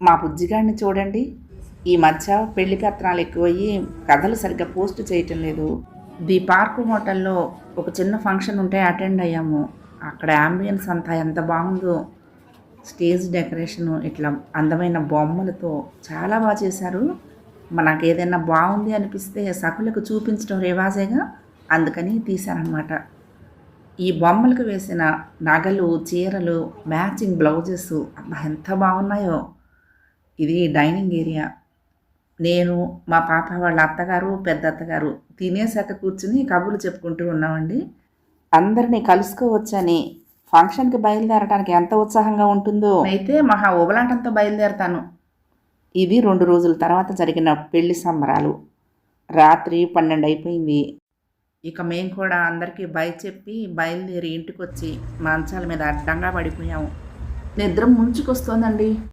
మా బుజ్జిగాడిని చూడండి. ఈ మధ్య పెళ్లి కత్నాలు ఎక్కువయ్యి కథలు సరిగ్గా పోస్ట్ చేయటం లేదు. ది పార్క్ హోటల్లో ఒక చిన్న ఫంక్షన్ ఉంటే అటెండ్ అయ్యాము. అక్కడ యాంబియన్స్ అంతా ఎంత బాగుందో. స్టేజ్ డెకరేషను ఇట్లా అందమైన బొమ్మలతో చాలా బాగా చేశారు. మనకు ఏదైనా బాగుంది అనిపిస్తే సకులకు చూపించడం రివాజేగా, అందుకని తీశారనమాట. ఈ బొమ్మలకు వేసిన నగలు, చీరలు, మ్యాచింగ్ బ్లౌజెస్ అబ్బా ఎంత బాగున్నాయో. ఇది డైనింగ్ ఏరియా. నేను, మా పాప వాళ్ళ అత్తగారు, పెద్ద అత్తగారు తినేసాక కూర్చుని కబుర్లు చెప్పుకుంటూ ఉన్నామండి. అందరినీ కలుసుకోవచ్చని ఫంక్షన్కి బయలుదేరడానికి ఎంత ఉత్సాహంగా ఉంటుందో. అయితే మహా ఉబలాటంతో బయలుదేరతాను. ఇది 2 రోజుల తర్వాత జరిగిన పెళ్లి సంబరాలు. రాత్రి 12 అయిపోయింది. ఇక మేము కూడా అందరికీ బై చెప్పి బయలుదేరి ఇంటికొచ్చి మంచాల మీద అడ్డంగా పడిపోయాము. నిద్ర ముంచుకొస్తోందండి.